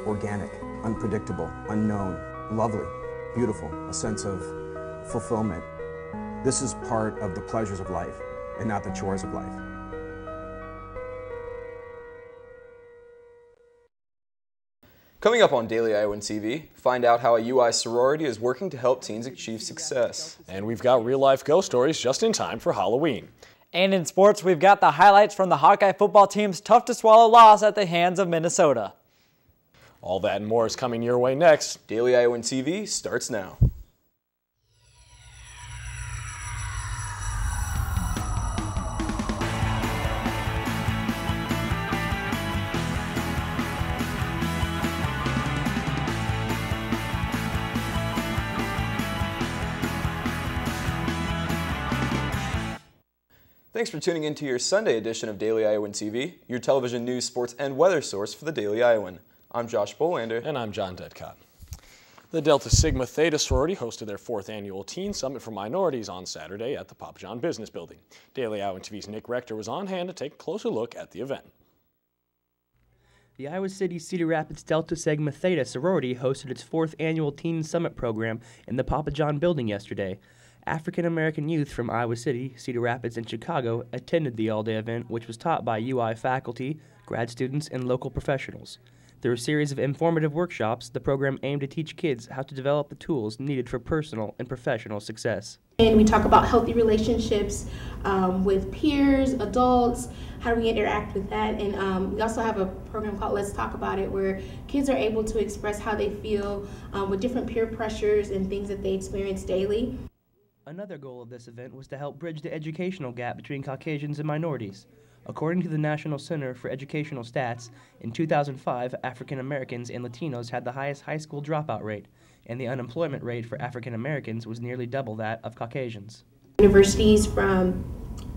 organic, unpredictable, unknown, lovely, beautiful, a sense of fulfillment. This is part of the pleasures of life and not the chores of life. Coming up on Daily Iowan TV, find out how a UI sorority is working to help teens achieve success. And we've got real-life ghost stories just in time for Halloween. And in sports, we've got the highlights from the Hawkeye football team's tough-to-swallow loss at the hands of Minnesota. All that and more is coming your way next. Daily Iowan TV starts now. Thanks for tuning in to your Sunday edition of Daily Iowan TV, your television news, sports, and weather source for the Daily Iowan. I'm Josh Bolander. And I'm John Dedcott. The Delta Sigma Theta sorority hosted their 4th annual Teen Summit for Minorities on Saturday at the Papa John Business Building. Daily Iowan TV's Nick Rector was on hand to take a closer look at the event. The Iowa City Cedar Rapids Delta Sigma Theta sorority hosted its 4th annual Teen Summit program in the Papa John building yesterday. African-American youth from Iowa City, Cedar Rapids, and Chicago attended the all-day event, which was taught by UI faculty, grad students, and local professionals. Through a series of informative workshops, the program aimed to teach kids how to develop the tools needed for personal and professional success. And we talk about healthy relationships with peers, adults, how do we interact with that, and we also have a program called Let's Talk About It, where kids are able to express how they feel with different peer pressures and things that they experience daily. Another goal of this event was to help bridge the educational gap between Caucasians and minorities. According to the National Center for Educational Stats, in 2005, African Americans and Latinos had the highest high school dropout rate, and the unemployment rate for African Americans was nearly double that of Caucasians. Universities from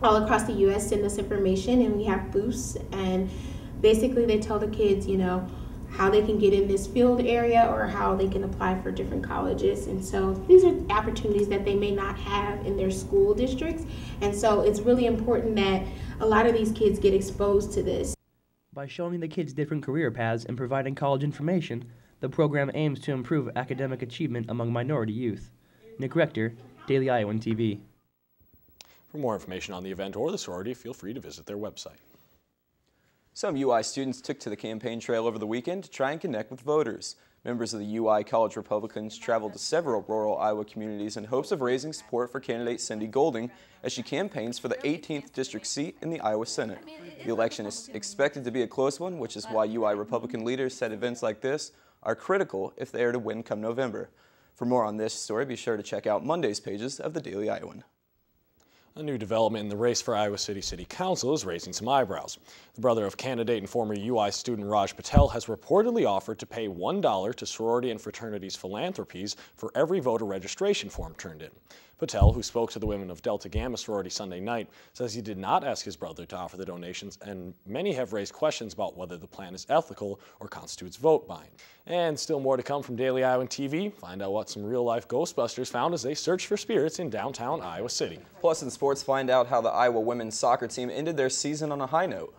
all across the U.S. send us information, and we have booths, and basically they tell the kids, how they can get in this field area or how they can apply for different colleges. And so these are opportunities that they may not have in their school districts. And so it's really important that a lot of these kids get exposed to this. By showing the kids different career paths and providing college information, the program aims to improve academic achievement among minority youth. Nick Rector, Daily Iowan TV. For more information on the event or the sorority, feel free to visit their website. Some UI students took to the campaign trail over the weekend to try and connect with voters. Members of the UI College Republicans traveled to several rural Iowa communities in hopes of raising support for candidate Cindy Golding as she campaigns for the 18th district seat in the Iowa Senate. The election is expected to be a close one, which is why UI Republican leaders said events like this are critical if they are to win come November. For more on this story, be sure to check out Monday's pages of the Daily Iowan. A new development in the race for Iowa City Council is raising some eyebrows. The brother of candidate and former UI student Raj Patel has reportedly offered to pay $1 to sorority and fraternities philanthropies for every voter registration form turned in. Patel, who spoke to the women of Delta Gamma sorority Sunday night, says he did not ask his brother to offer the donations, and many have raised questions about whether the plan is ethical or constitutes vote buying. And still more to come from Daily Iowan TV. Find out what some real-life Ghostbusters found as they search for spirits in downtown Iowa City. Plus in sports, find out how the Iowa women's soccer team ended their season on a high note.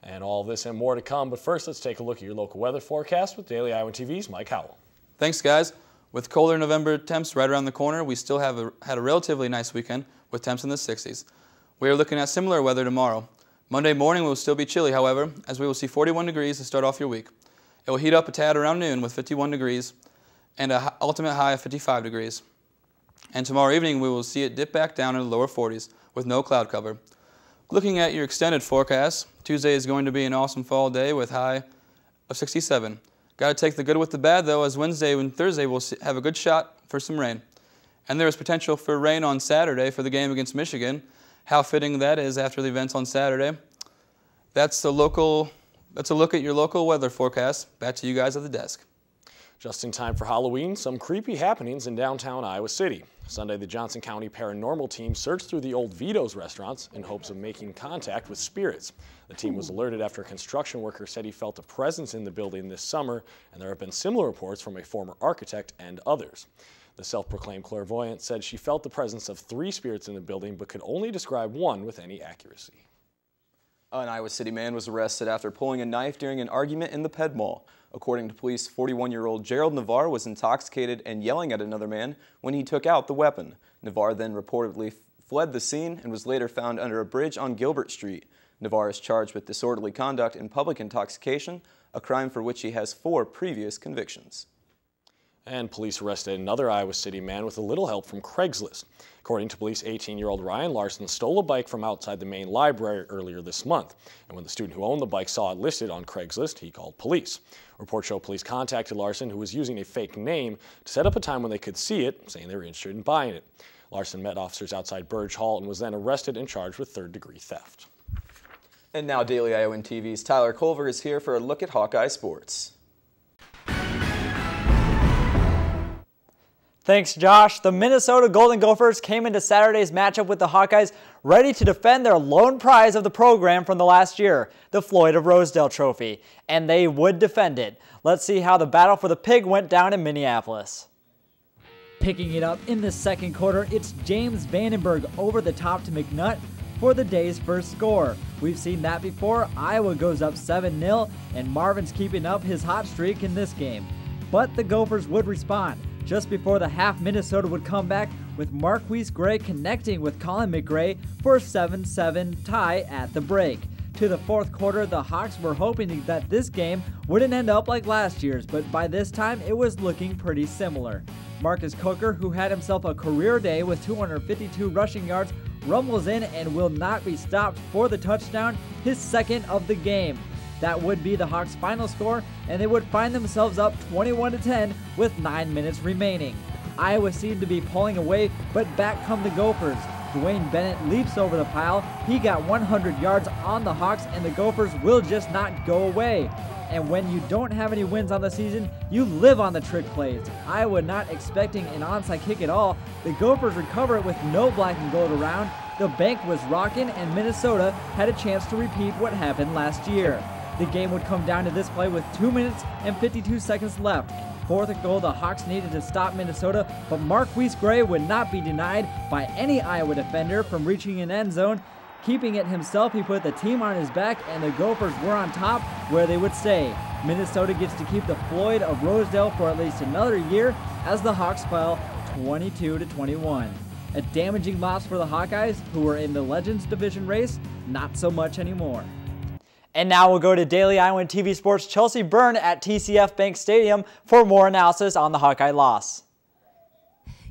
And all this and more to come, but first let's take a look at your local weather forecast with Daily Iowan TV's Mike Howell. Thanks, guys. With colder November temps right around the corner, we still had a relatively nice weekend with temps in the 60s. We are looking at similar weather tomorrow. Monday morning will still be chilly, however, as we will see 41 degrees to start off your week. It will heat up a tad around noon with 51 degrees and an ultimate high of 55 degrees. And tomorrow evening, we will see it dip back down in the lower 40s with no cloud cover. Looking at your extended forecast, Tuesday is going to be an awesome fall day with high of 67. Got to take the good with the bad, though, as Wednesday and Thursday will have a good shot for some rain. And there is potential for rain on Saturday for the game against Michigan. How fitting that is after the events on Saturday. That's a look at your local weather forecast. Back to you guys at the desk. Just in time for Halloween, some creepy happenings in downtown Iowa City. Sunday, the Johnson County Paranormal Team searched through the old Vito's restaurants in hopes of making contact with spirits. The team was alerted after a construction worker said he felt a presence in the building this summer, and there have been similar reports from a former architect and others. The self-proclaimed clairvoyant said she felt the presence of 3 spirits in the building but could only describe one with any accuracy. An Iowa City man was arrested after pulling a knife during an argument in the Ped Mall. According to police, 41-year-old Gerald Navarre was intoxicated and yelling at another man when he took out the weapon. Navarre then reportedly fled the scene and was later found under a bridge on Gilbert Street. Navarre is charged with disorderly conduct and public intoxication, a crime for which he has 4 previous convictions. And police arrested another Iowa City man with a little help from Craigslist. According to police, 18-year-old Ryan Larson stole a bike from outside the main library earlier this month. And when the student who owned the bike saw it listed on Craigslist, he called police. Reports show police contacted Larson, who was using a fake name, to set up a time when they could see it, saying they were interested in buying it. Larson met officers outside Burge Hall and was then arrested and charged with third-degree theft. And now Daily Iowan TV's Tyler Culver is here for a look at Hawkeye sports. Thanks, Josh. The Minnesota Golden Gophers came into Saturday's matchup with the Hawkeyes ready to defend their lone prize of the program from the last year, the Floyd of Rosedale Trophy, and they would defend it. Let's see how the battle for the pig went down in Minneapolis. Picking it up in the second quarter, it's James Vandenberg over the top to McNutt for the day's first score. We've seen that before. Iowa goes up 7-0, and Marvin's keeping up his hot streak in this game. But the Gophers would respond. Just before the half, Minnesota would come back with Marquise Gray connecting with Colin McRae for a 7-7 tie at the break. To the fourth quarter, the Hawks were hoping that this game wouldn't end up like last year's, but by this time it was looking pretty similar. Marcus Coker, who had himself a career day with 252 rushing yards, rumbles in and will not be stopped for the touchdown, his second of the game. That would be the Hawks' final score, and they would find themselves up 21-10 with 9 minutes remaining. Iowa seemed to be pulling away, but back come the Gophers. Dwayne Bennett leaps over the pile. He got 100 yards on the Hawks, and the Gophers will just not go away. And when you don't have any wins on the season, you live on the trick plays. Iowa not expecting an onside kick at all. The Gophers recover it with no black and gold around. The bank was rocking, and Minnesota had a chance to repeat what happened last year. The game would come down to this play with 2 minutes and 52 seconds left. Fourth and goal, the Hawks needed to stop Minnesota, but Marquise Gray would not be denied by any Iowa defender from reaching an end zone. Keeping it himself, he put the team on his back, and the Gophers were on top where they would stay. Minnesota gets to keep the Floyd of Rosedale for at least another year as the Hawks fell 22-21. A damaging loss for the Hawkeyes, who were in the Legends Division race, not so much anymore. And now we'll go to Daily Iowan TV Sports' Chelsea Byrne at TCF Bank Stadium for more analysis on the Hawkeye loss.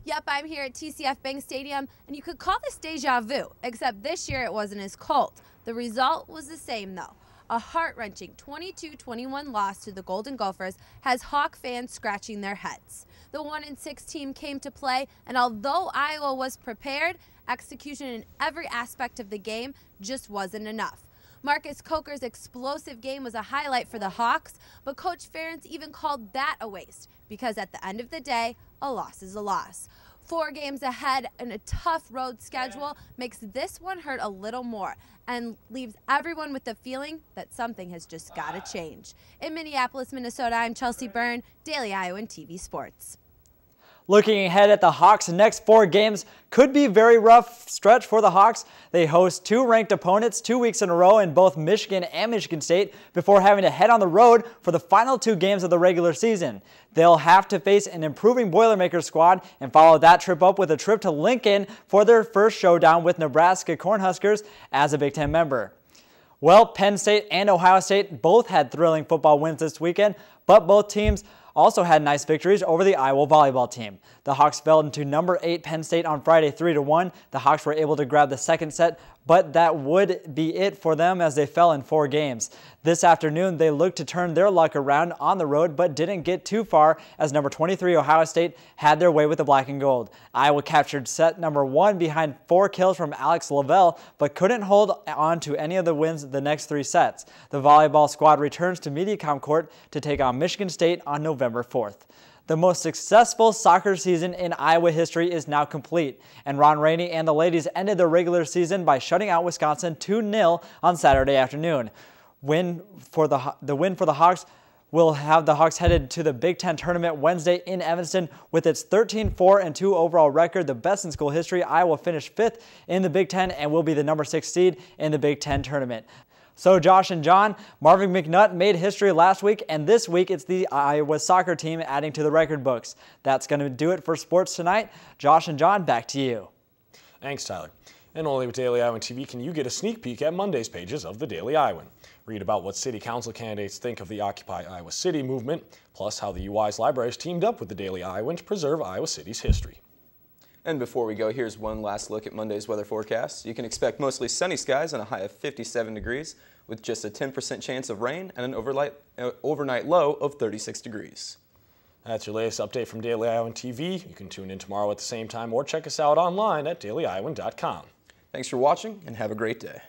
Yep, I'm here at TCF Bank Stadium, and you could call this deja vu, except this year it wasn't as cold. The result was the same, though. A heart-wrenching 22-21 loss to the Golden Gophers has Hawk fans scratching their heads. The 1-6 team came to play, and although Iowa was prepared, execution in every aspect of the game just wasn't enough. Marcus Coker's explosive game was a highlight for the Hawks, but Coach Ferentz even called that a waste because at the end of the day, a loss is a loss. 4 games ahead and a tough road schedule makes this one hurt a little more and leaves everyone with the feeling that something has just got to change. In Minneapolis, Minnesota, I'm Chelsea Byrne, Daily Iowan TV Sports. Looking ahead at the Hawks' next 4 games could be a very rough stretch for the Hawks. They host 2 ranked opponents 2 weeks in a row in both Michigan and Michigan State before having to head on the road for the final 2 games of the regular season. They'll have to face an improving Boilermakers squad and follow that trip up with a trip to Lincoln for their first showdown with Nebraska Cornhuskers as a Big Ten member. Well, Penn State and Ohio State both had thrilling football wins this weekend, but both teams also had nice victories over the Iowa volleyball team. The Hawks fell into number 8 Penn State on Friday 3-1. The Hawks were able to grab the second set, but that would be it for them as they fell in 4 games. This afternoon, they looked to turn their luck around on the road, but didn't get too far as number 23 Ohio State had their way with the black and gold. Iowa captured set number 1 behind 4 kills from Alex Lavelle, but couldn't hold on to any of the wins the next 3 sets. The volleyball squad returns to Mediacom Court to take on Michigan State on November 4th. The most successful soccer season in Iowa history is now complete, and Ron Rainey and the ladies ended their regular season by shutting out Wisconsin 2-0 on Saturday afternoon. The win for the Hawks will have the Hawks headed to the Big Ten tournament Wednesday in Evanston. With its 13-4-2 overall record, the best in school history, Iowa finished 5th in the Big Ten and will be the number 6 seed in the Big Ten tournament. So Josh and John, Marvin McNutt made history last week, and this week it's the Iowa soccer team adding to the record books. That's going to do it for sports tonight. Josh and John, back to you. Thanks, Tyler. And only with Daily Iowan TV can you get a sneak peek at Monday's pages of the Daily Iowan. Read about what city council candidates think of the Occupy Iowa City movement, plus how the UI's libraries teamed up with the Daily Iowan to preserve Iowa City's history. And before we go, here's one last look at Monday's weather forecast. You can expect mostly sunny skies and a high of 57 degrees, with just a 10% chance of rain and an overnight low of 36 degrees. That's your latest update from Daily Iowan TV. You can tune in tomorrow at the same time or check us out online at dailyiowan.com. Thanks for watching and have a great day.